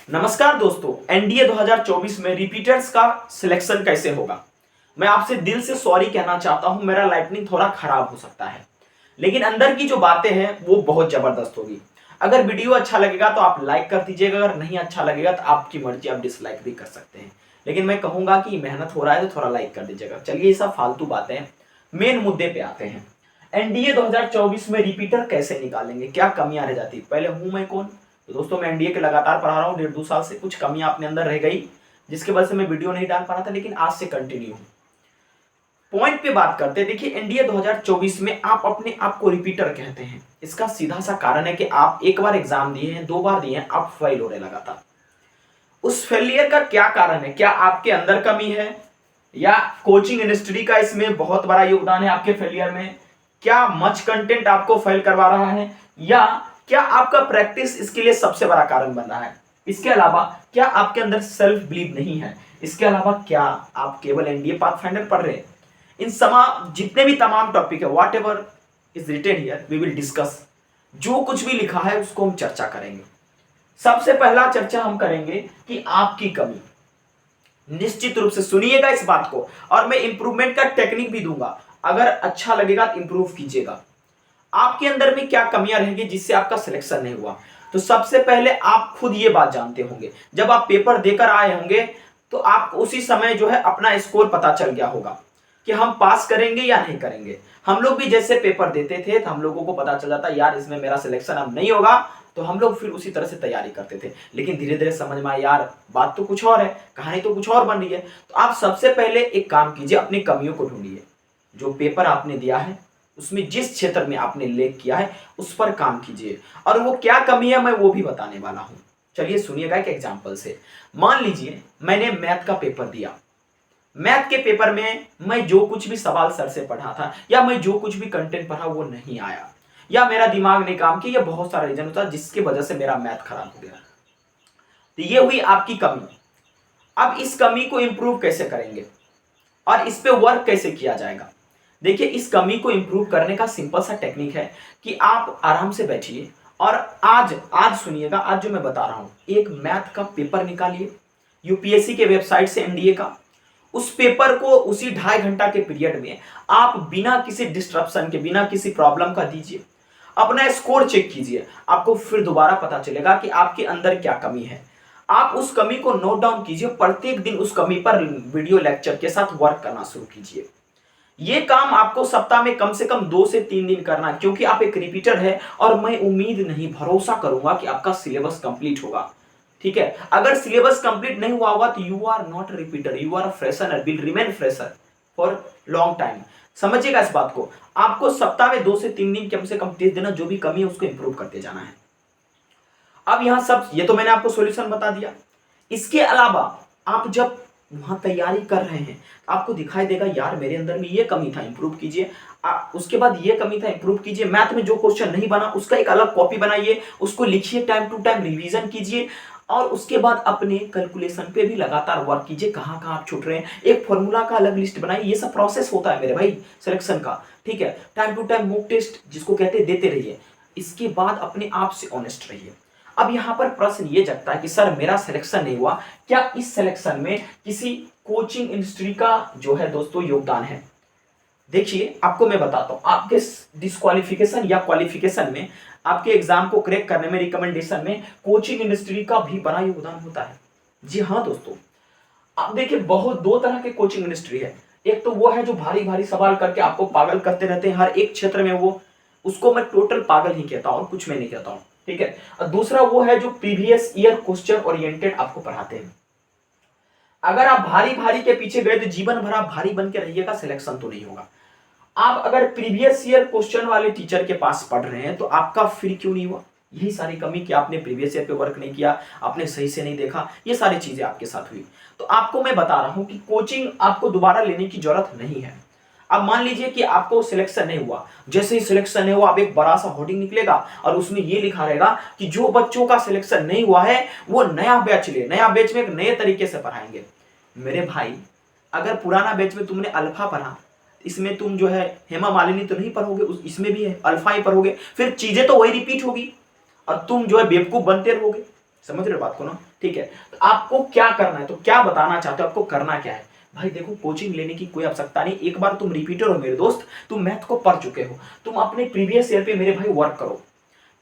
नमस्कार दोस्तों, एनडीए 2024 में रिपीटर्स का सिलेक्शन कैसे होगा। मैं आपसे दिल से सॉरी कहना चाहता हूं, मेरा लाइटनिंग थोड़ा खराब हो सकता है, लेकिन अंदर की जो बातें हैं वो बहुत जबरदस्त होगी। अगर वीडियो अच्छा लगेगा तो आप लाइक कर दीजिएगा, अगर नहीं अच्छा लगेगा तो आपकी मर्जी, आप डिसलाइक भी कर सकते हैं। लेकिन मैं कहूंगा कि मेहनत हो रहा है तो थोड़ा लाइक कर दीजिएगा। चलिए ये सब फालतू बातें हैं, मेन मुद्दे पे आते हैं। एनडीए 2024 में रिपीटर कैसे निकालेंगे, क्या कमियां रह जाती। पहले हूं मैं कौन, तो दोस्तों मैं एनडीए के लगातार पढ़ा रहा हूँ 1.5-2 साल से। कुछ कमियां अपने अंदर रह गई जिसकी वजह से मैं वीडियो नहीं डाल पा रहा था, लेकिन आज से कंटिन्यू हूँ। पॉइंट पे बात करते हैं। देखिए एनडीए 2024 में आप अपने आप को रिपीटर कहते हैं, इसका सीधा सा कारण है कि आप एक बार एग्जाम दिए हैं, 2 बार दिए हैं, आप फेल हो रहे लगातार। उस फेलियर का क्या कारण है, क्या आपके अंदर कमी है या कोचिंग इंडस्ट्री का इसमें बहुत बड़ा योगदान है आपके फेलियर में। क्या मच कंटेंट आपको फेल करवा रहा है, या क्या आपका प्रैक्टिस इसके लिए सबसे बड़ा कारण बन रहा है। इसके अलावा क्या आपके अंदर सेल्फ बिलीव नहीं है। इसके अलावा क्या आप केवल एनडीए पाथफाइंडर पढ़ रहे हैं। इन जितने भी तमाम टॉपिक है, whatever is written here we will discuss. जो कुछ भी लिखा है उसको हम चर्चा करेंगे। सबसे पहला चर्चा हम करेंगे कि आपकी कमी। निश्चित रूप से सुनिएगा इस बात को, और मैं इंप्रूवमेंट का टेक्निक भी दूंगा। अगर अच्छा लगेगा तो इंप्रूव कीजिएगा। आपके अंदर में क्या कमियां रहेंगी जिससे आपका सिलेक्शन नहीं हुआ। तो सबसे पहले आप खुद ये बात जानते होंगे, जब आप पेपर देकर आए होंगे तो आप उसी समय जो है अपना स्कोर पता चल गया होगा कि हम पास करेंगे या नहीं करेंगे। हम लोग भी जैसे पेपर देते थे तो हम लोगों को पता चल जाता यार इसमें मेरा सिलेक्शन अब नहीं होगा, तो हम लोग फिर उसी तरह से तैयारी करते थे। लेकिन धीरे धीरे समझ में आया यार बात तो कुछ और है, कहानी तो कुछ और बन रही है। तो आप सबसे पहले एक काम कीजिए, अपनी कमियों को ढूंढिए। जो पेपर आपने दिया है उसमें जिस क्षेत्र में आपने लेख किया है उस पर काम कीजिए, और वो क्या कमी है मैं वो भी बताने वाला हूं। चलिए सुनिएगा एक एग्जांपल से। मान लीजिए मैंने मैथ का पेपर दिया। मैथ के पेपर में मैं जो कुछ भी सवाल सर से पढ़ा था या मैं जो कुछ भी कंटेंट पढ़ा वो नहीं आया, या मेरा दिमाग ने काम किया, या बहुत सारा रीजन होता जिसकी वजह से मेरा मैथ खराब हो गया। तो ये हुई आपकी कमी। अब इस कमी को इंप्रूव कैसे करेंगे और इस पे वर्क कैसे किया जाएगा। देखिए इस कमी को इंप्रूव करने का सिंपल सा टेक्निक है कि आप आराम से बैठिए और आज सुनिएगा। आज जो मैं बता रहा हूं, एक मैथ का पेपर निकालिए यूपीएससी के वेबसाइट से, एनडीए का। उस पेपर को उसी 2.5 घंटा के पीरियड में आप बिना किसी डिस्ट्रप्शन के, बिना किसी प्रॉब्लम का दीजिए। अपना स्कोर चेक कीजिए, आपको फिर दोबारा पता चलेगा कि आपके अंदर क्या कमी है। आप उस कमी को नोट डाउन कीजिए, प्रत्येक दिन उस कमी पर वीडियो लेक्चर के साथ वर्क करना शुरू कीजिए। ये काम आपको सप्ताह में कम से कम 2 से 3 दिन करना है, क्योंकि आप एक रिपीटर है और मैं उम्मीद नहीं, भरोसा करूंगा कि आपका सिलेबस कंप्लीट होगा। ठीक है, अगर सिलेबस कंप्लीट नहीं हुआ होगा तो you are not repeater, you are fresher, will remain fresher for long time. समझिएगा इस बात को। आपको सप्ताह में 2 से 3 दिन कम से कम टेस्ट देना, जो भी कमी है उसको इंप्रूव करते जाना है। अब यहां सब ये तो मैंने आपको सॉल्यूशन बता दिया। इसके अलावा आप जब वहां तैयारी कर रहे हैं आपको दिखाई देगा यार मेरे अंदर में ये कमी था, इंप्रूव कीजिए। उसके बाद ये कमी था, इंप्रूव कीजिए। मैथ में जो क्वेश्चन नहीं बना उसका एक अलग कॉपी बनाइए, उसको लिखिए, टाइम टू टाइम रिवीजन कीजिए, और उसके बाद अपने कैलकुलेशन पे भी लगातार वर्क कीजिए, कहां कहां आप छूट रहे हैं। एक फॉर्मूला का अलग लिस्ट बनाइए। ये सब प्रोसेस होता है मेरे भाई सिलेक्शन का। ठीक है, time to time mock test जिसको कहते हैं देते रहिए। इसके बाद अपने आप से ऑनेस्ट रहिए। अब यहां पर प्रश्न ये जगता है कि सर मेरा सिलेक्शन नहीं हुआ, क्या इस सिलेक्शन में किसी कोचिंग इंडस्ट्री का जो है दोस्तों योगदान है। देखिए आपको मैं बताता हूं, आपके डिस्क्वालिफिकेशन या क्वालिफिकेशन में, आपके एग्जाम को क्रैक करने में, रिकमेंडेशन में कोचिंग इंडस्ट्री का भी बड़ा योगदान होता है। जी हाँ दोस्तों, आप देखिए बहुत 2 तरह के कोचिंग इंडस्ट्री है। एक तो वो है जो भारी भारी सवाल करके आपको पागल करते रहते हैं हर एक क्षेत्र में, वो उसको मैं टोटल पागल ही कहता हूं, कुछ मैं नहीं कहता हूं। ठीक है, और दूसरा वो है जो प्रीवियस ईयर क्वेश्चन ओरिएंटेड आपको पढ़ाते हैं। अगर आप भारी भारी के पीछे गए तो जीवन भर आप भारी बन के रहिएगा, सिलेक्शन तो नहीं होगा। आप अगर प्रीवियस ईयर क्वेश्चन वाले टीचर के पास पढ़ रहे हैं तो आपका फिर क्यों नहीं हुआ। यही सारी कमी कि आपने प्रीवियस ईयर पे वर्क नहीं किया, आपने सही से नहीं देखा, ये सारी चीजें आपके साथ हुई। तो आपको मैं बता रहा हूं कि कोचिंग आपको दोबारा लेने की जरूरत नहीं है। अब मान लीजिए कि आपको सिलेक्शन नहीं हुआ, जैसे ही सिलेक्शन नहीं हुआ अब एक बड़ा सा होर्डिंग निकलेगा और उसमें ये लिखा रहेगा कि जो बच्चों का सिलेक्शन नहीं हुआ है वो नया बैच ले, नया बैच में एक नए तरीके से पढ़ाएंगे। मेरे भाई अगर पुराना बैच में तुमने अल्फा पढ़ा, इसमें तुम जो है हेमा मालिनी तो नहीं पढ़ोगे, इसमें भी है अल्फा ही पढ़ोगे, फिर चीजें तो वही रिपीट होगी और तुम जो है बेवकूफ बनते रहोगे। समझ रहे हो बात को ना? ठीक है, तो आपको क्या करना है, तो क्या बताना चाहते हो, आपको करना क्या है भाई? देखो, कोचिंग लेने की कोई आवश्यकता नहीं। एक बार तुम रिपीटर हो मेरे दोस्त, तुम मैथ को पढ़ चुके हो, तुम अपने प्रीवियस ईयर पे मेरे भाई वर्क करो,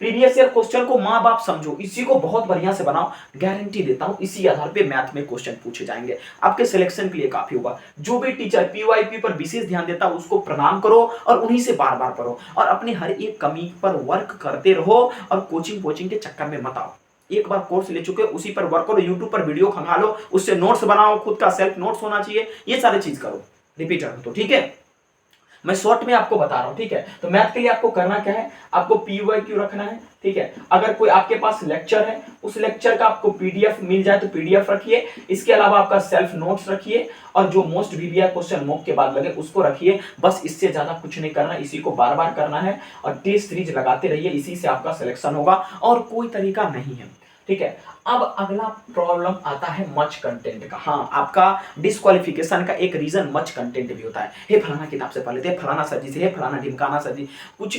प्रीवियस ईयर क्वेश्चन को माँ बाप समझो, इसी को बहुत बढ़िया से बनाओ, गारंटी देता हूं इसी आधार पे मैथ में क्वेश्चन पूछे जाएंगे, आपके सिलेक्शन के लिए काफी होगा। जो भी टीचर पीवाईक्यू पर विशेष ध्यान देता है उसको प्रणाम करो और उन्हीं से बार बार पढ़ो, और अपनी हर एक कमी पर वर्क करते रहो, और कोचिंग के चक्कर में मत आओ। एक बार कोर्स ले चुके हो उसी पर वर्क करो, यूट्यूब पर वीडियो खंगालो, उससे नोट्स बनाओ, खुद का सेल्फ नोट्स होना चाहिए, ये सारी चीज करो रिपीटर हो तो, ठीक है? मैं शॉर्ट में आपको बता रहा हूं, ठीक है? तो मैथ के लिए आपको करना क्या है, आपको पीवाईक्यू रखना है, ठीक है? अगर कोई आपके पास लेक्चर है, उस लेक्चर का आपको पीडीएफ मिल जाए तो पीडीएफ रखिए, इसके अलावा आपका सेल्फ नोट्स रखिए, और जो मोस्ट वीवीआई क्वेश्चन मॉक के बाद लगे उसको रखिए। बस इससे ज्यादा कुछ नहीं करना, इसी को बार बार करना है, और टेस्ट सीरीज लगाते रहिए, इसी से आपका सिलेक्शन होगा, और कोई तरीका नहीं है, ठीक है? अब अगला प्रॉब्लम आता है मच कंटेंट का। हाँ, आपका डिस्क्वालिफिकेशन का एक रीजन मच कंटेंट भी होता है। हे फलाना किताब से पढ़ लेते, फलाना सर जी से, हे फलाना ढिमकाना सर जी, कुछ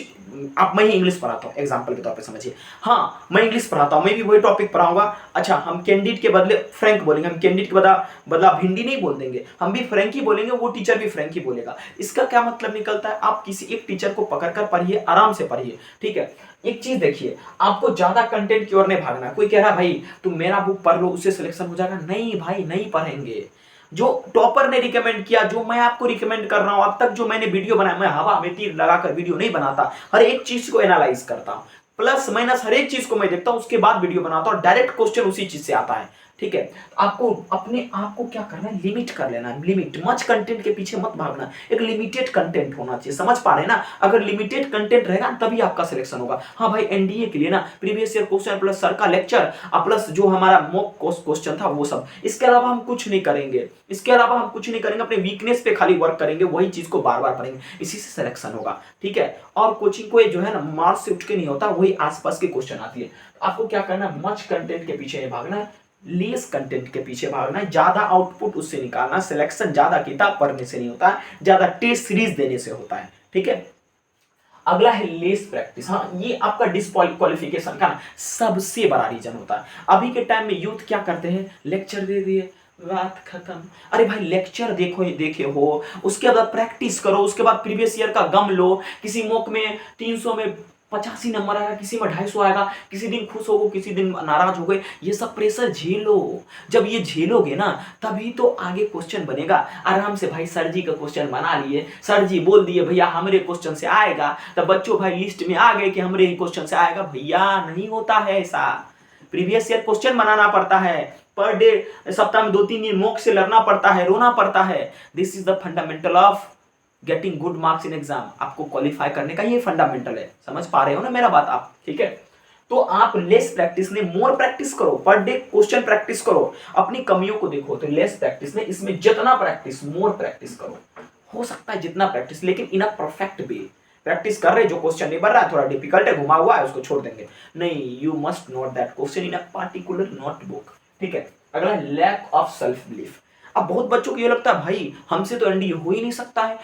आप, मैं ही इंग्लिश पढ़ाता हूँ एग्जांपल के तौर पे समझिए। हाँ, मैं इंग्लिश पढ़ाता हूँ, मैं भी वही टॉपिक पढ़ाऊंगा। अच्छा, हम कैंडिड के बदले फ्रैंक बोलेंगे, हम कैंडिड के बदला भिंडी नहीं बोल देंगे, हम भी फ्रैंक ही बोलेंगे, वो टीचर भी फ्रैंक ही बोलेगा। इसका क्या मतलब निकलता है, आप किसी एक टीचर को पकड़कर पढ़िए, आराम से पढ़िए, ठीक है? एक चीज देखिए, आपको ज्यादा कंटेंट की ओर नहीं भागना। कोई कह रहा है भाई तुम मेरा बुक पढ़ लो उससे सिलेक्शन हो जाएगा, नहीं भाई, नहीं पढ़ेंगे। जो टॉपर ने रिकमेंड किया, जो मैं आपको रिकमेंड कर रहा हूं, अब तक जो मैंने वीडियो बनाया, मैं हवा में तीर लगाकर वीडियो नहीं बनाता, हर एक चीज को एनालाइज करता हूं, प्लस माइनस हर एक चीज को मैं देखता हूं, उसके बाद वीडियो बनाता हूं, डायरेक्ट क्वेश्चन उसी चीज से आता है, ठीक है? आपको अपने आप को क्या करना है, लिमिट कर लेना है, लिमिट। मच कंटेंट के पीछे मत भागना, एक लिमिटेड कंटेंट होना चाहिए, समझ पा रहे हैं ना? अगर लिमिटेड कंटेंट रहेगा तभी आपका सिलेक्शन होगा। हाँ भाई, एनडीए के लिए ना previous year question plus sir का लेक्चर प्लस जो हमारा मॉक क्वेश्चन था वो सब, इसके अलावा हम कुछ नहीं करेंगे, इसके अलावा हम कुछ नहीं करेंगे, अपने वीकनेस पे खाली वर्क करेंगे, वही चीज को बार बार पढ़ेंगे, इसी से सिलेक्शन होगा, ठीक है? और कोचिंग को जो है ना मार्क्स से उठ के नहीं होता, वही आसपास के क्वेश्चन आती है। आपको क्या करना है, मच कंटेंट के पीछे नहीं भागना है, लेस कंटेंट के पीछे भागना है, ज्यादा आउटपुट उससे निकालना। सिलेक्शन ज्यादा किताब पढ़ने से नहीं होता है, ज्यादा टेस्ट सीरीज देने से होता है, ठीक है? अगला है लेस प्रैक्टिस। हाँ, ये आपका डिस्क्वालिफिकेशन का ना सबसे बड़ा रीजन होता है। अभी के टाइम में यूथ क्या करते हैं, लेक्चर दे दिए, बात खत्म। अरे भाई, लेक्चर देखो, देखे हो, उसके बाद प्रैक्टिस करो, उसके बाद प्रीवियस ईयर का गम लो। किसी मॉक में 300 में 85 नंबर आएगा, किसी में 250 आएगा, किसी दिन खुश हो गए, किसी दिन नाराज हो गए, ये सब प्रेशर झेलो। जब ये झेलोगे ना तभी तो आगे क्वेश्चन बनेगा। आराम से भाई, सर जी का क्वेश्चन बना लिए, सर जी बोल दिए भैया हमरे क्वेश्चन से आएगा, तब बच्चों भाई लिस्ट में आ गए कि हमरे ही क्वेश्चन से आएगा। भैया नहीं होता है ऐसा, प्रीवियस ईयर क्वेश्चन बनाना पड़ता है, पर डे सप्ताह में 2-3 दिन मॉक से लड़ना पड़ता है, रोना पड़ता है। This is the fundamental of getting good marks in exam. आपको क्वालिफाई करने का ये फंडामेंटल है, समझ पा रहे हो ना मेरा बात आप, ठीक है? तो आप लेस प्रैक्टिस ने मोर प्रैक्टिस करो, पर डे क्वेश्चन प्रैक्टिस करो, अपनी कमियों को देखो। तो लेस प्रैक्टिस ने इसमें जितना प्रैक्टिस, मोर प्रैक्टिस करो, हो सकता है जितना प्रैक्टिस, लेकिन इन अ परफेक्ट वे प्रैक्टिस कर रहे। जो क्वेश्चन नहीं बन रहा है, थोड़ा डिफिकल्ट है, घुमा हुआ है, उसको छोड़ देंगे, नहीं, you must note that question in a particular notebook, ठीक है? अगला लैक ऑफ सेल्फ बिलीफ। अब बहुत बच्चों को ये लगता है भाई हमसे तो एनडीए हो ही नहीं सकता है।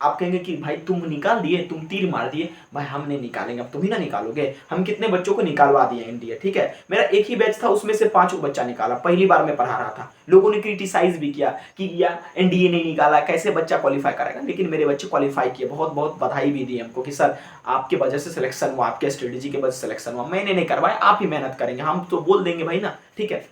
आप कहेंगे कि भाई तुम निकाल दिए, तुम तीर मार दिए, भाई हम नहीं निकालेंगे, अब तुम ही ना निकालोगे। हम कितने बच्चों को निकालवा दिए एनडीए, ठीक है? मेरा एक ही बैच था, उसमें से 5 बच्चा निकाला, पहली बार मैं पढ़ा रहा था। लोगों ने क्रिटिसाइज भी किया कि या एनडीए नहीं निकाला, कैसे बच्चा क्वालिफाई करेगा, लेकिन मेरे बच्चे क्वालिफाई किए। बहुत बहुत बधाई भी दी हमको कि सर आपके वजह से सिलेक्शन हुआ, आपके स्ट्रेटेजी के वजह से सिलेक्शन हुआ। मैंने नहीं करवाया, आप ही मेहनत करेंगे, हम तो बोल देंगे भाई ना, ठीक है?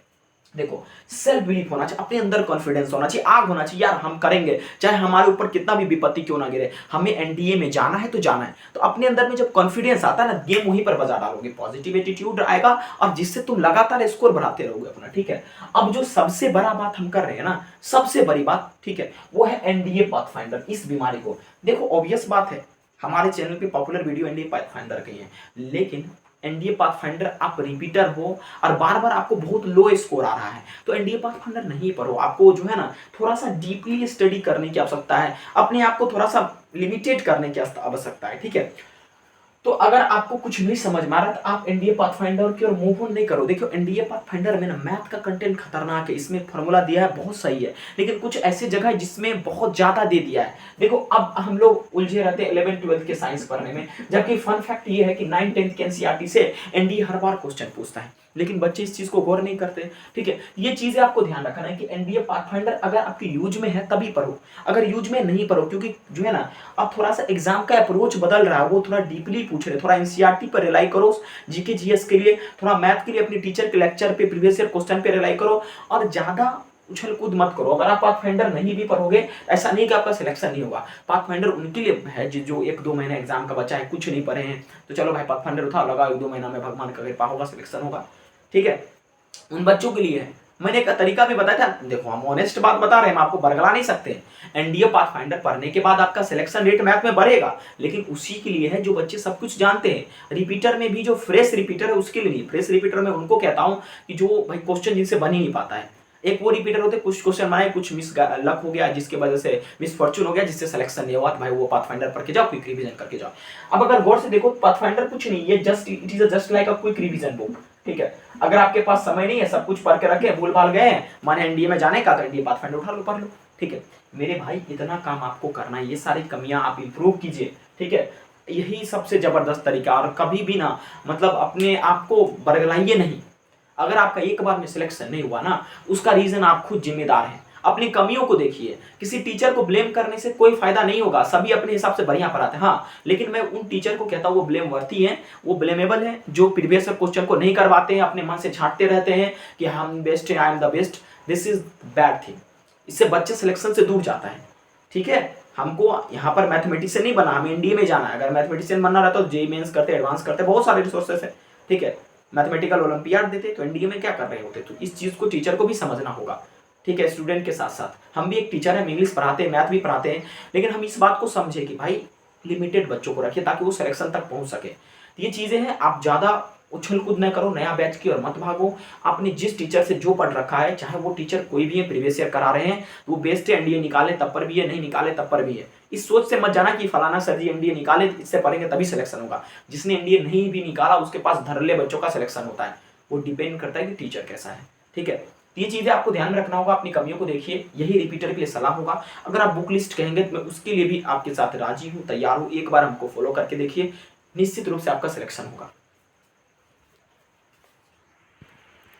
देखो, सेल्फ बिलीफ होना चाहिए, अपने अंदर कॉन्फिडेंस होना चाहिए, आग होना चाहिए, यार हम करेंगे, चाहे हमारे ऊपर कितना भी विपत्ति क्यों ना गिरे, हमें एनडीए में जाना है तो जाना है। तो अपने अंदर में जब कॉन्फिडेंस आता है ना, गेम वहीं पर बजा डालोगे, पॉजिटिव एटीट्यूड आएगा, और जिससे तुम लगातार स्कोर बढ़ाते रहोगे अपना, ठीक है? अब जो सबसे बड़ा बात हम कर रहे हैं ना, सबसे बड़ी बात, ठीक है, वो है एनडीए पाथफाइंडर। इस बीमारी को देखो, ऑब्वियस बात है, हमारे चैनल पे पॉपुलर वीडियो एनडीए पाथफाइंडर की है, लेकिन एनडीए पाथफाइंडर आप रिपीटर हो और बार बार आपको बहुत लो स्कोर आ रहा है, तो एनडीए पाथफाइंडर नहीं पढ़ो। आपको जो है ना थोड़ा सा डीपली स्टडी करने की आवश्यकता है, अपने आप को थोड़ा सा लिमिटेड करने की आवश्यकता है, ठीक है? तो अगर आपको कुछ नहीं समझ में आ रहा तो आप एनडीए पाथफाइंडर की ओर मूव ऑन नहीं करो। देखो, एनडीए पाथफाइंडर में ना मैथ का कंटेंट खतरनाक है, इसमें फॉर्मूला दिया है बहुत सही है, लेकिन कुछ ऐसी जगह है जिसमें बहुत ज्यादा दे दिया है। देखो, अब हम लोग उलझे रहते हैं 11th-12th के साइंस पढ़ने में, जबकि फन फैक्ट ये है कि 9th-10th के एनसीईआरटी से एनडीए हर बार क्वेश्चन पूछता है। लेकिन बच्चे इस चीज को गौर नहीं करते। ठीक है, ये चीजें आपको ध्यान रखना है कि एनडीए पाथफाइंडर अगर आपकी यूज में है तभी पढ़ो, अगर यूज में नहीं पढ़ो, क्योंकि जो है ना अब थोड़ा सा एग्जाम का अप्रोच बदल रहा है, वो थोड़ा डीपली पूछ रहे, थोड़ा एनसीईआरटी पर रिलाई करो जीके जीएस के लिए, थोड़ा मैथ के लिए अपनी टीचर के लेक्चर पे प्रीवियस ईयर क्वेश्चन पे रिलाई करो, और ज्यादा उछल कूद मत करो। अगर आप पाथफाइंडर नहीं भी पढ़ोगे, ऐसा नहीं कि आपका सिलेक्शन नहीं होगा। पाथफाइंडर उनके लिए है जो 1-2 महीने एग्जाम का बचा है, कुछ नहीं पढ़े हैं, तो चलो भाई पाथफाइंडर उठाओ, लगाओ, 1-2 महीना में भगवान का कृपा होगा, सिलेक्शन होगा। ठीक है, उन बच्चों के लिए है। मैंने एक तरीका भी बताया था, देखो हम ऑनेस्ट बात बता रहे हैं, हम आपको बरगला नहीं सकते। एनडीए पाथफाइंडर पढ़ने के बाद आपका सिलेक्शन रेट मैथ में बढ़ेगा, लेकिन उसी के लिए है जो बच्चे सब कुछ जानते हैं। रिपीटर में भी जो फ्रेश रिपीटर है उसके लिए नहीं। फ्रेश रिपीटर में उनको कहता हूं कि जो भाई क्वेश्चन जिनसे बन ही नहीं पाता है, एक वो रिपीटर होते कुछ क्वेश्चन बनाए, कुछ मिस लक हो गया जिसकी वजह से मिस फॉर्चून हो गया जिससे सिलेक्शन नहीं हुआ, तो भाई वो पाथफाइंडर पढ़ के जाओ, क्विक रिवीजन करके जाओ। अब अगर गौर से देखो, पाथफाइंडर कुछ नहीं, ये just it is just like a quick revision book. ठीक है, अगर आपके पास समय नहीं है, सब कुछ पढ़ के रखे, भूल भाल गए हैं, माने एनडीए में जाने का, तो एनडीए पाथफाइंडर उठा लो, पढ़ लो। ठीक है मेरे भाई, इतना काम आपको करना है, ये सारी कमियां आप इंप्रूव कीजिए। ठीक है, यही सबसे जबरदस्त तरीका। और कभी भी ना मतलब अपने आप को बरगलाइए नहीं। अगर आपका एक बार में सिलेक्शन नहीं हुआ ना, उसका रीजन आप खुद जिम्मेदार हैं। अपनी कमियों को देखिए, किसी टीचर को ब्लेम करने से कोई फायदा नहीं होगा, सभी अपने हिसाब से बढ़िया पढ़ाते हैं। हाँ, लेकिन मैं उन टीचर को कहता हूँ वो ब्लेम वर्ती हैं, वो ब्लेमेबल हैं, जो प्रीवियस क्वेश्चन को नहीं करवाते हैं, अपने मन से छांटते रहते हैं कि हम बेस्ट हैं, I am the best. This is bad thing, इससे बच्चे सिलेक्शन से दूर जाता है। ठीक है, हमको यहाँ पर मैथमेटिशियन नहीं बना, हमें एनडीए में जाना है। अगर मैथमेटिशियन बनना रहता तो जेईई मेंस करते, एडवांस करते, बहुत सारे रिसोर्सेस है। ठीक है, मैथमेटिकल ओलंपियाड देते, तो एनडीए में क्या कर रहे होते। तो इस चीज को टीचर को भी समझना होगा। ठीक है, स्टूडेंट के साथ साथ हम भी एक टीचर है, इंग्लिश पढ़ाते हैं, मैथ भी पढ़ाते हैं, लेकिन हम इस बात को समझे कि भाई लिमिटेड बच्चों को रखिए ताकि वो सिलेक्शन तक पहुंच सके। ये चीजें हैं, आप ज्यादा उछल कूद न करो नया बैच की और मत भागो। आपने जिस टीचर से जो पढ़ रखा है, चाहे वो टीचर कोई भी है, प्रीवियस ईयर करा रहे हैं, तो वो बेस्ट है, एनडीए निकाले तब पर भी है, नहीं निकाले तब पर भी है। इस सोच से मत जाना कि फलाना सर जी एनडीए निकाले, इससे पढ़ेंगे तभी सिलेक्शन होगा। जिसने एनडीए नहीं भी निकाला उसके पास धड़ल्ले बच्चों का सिलेक्शन होता है। वो डिपेंड करता है कि टीचर कैसा है। ठीक है, ये चीजें आपको ध्यान में रखना होगा, अपनी कमियों को देखिए, यही रिपीटर के लिए सलाह होगा। अगर आप बुक लिस्ट कहेंगे तो मैं उसके लिए भी आपके साथ राजी हूँ, तैयार हूँ। एक बार हमको फॉलो करके देखिए, निश्चित रूप से आपका सिलेक्शन होगा।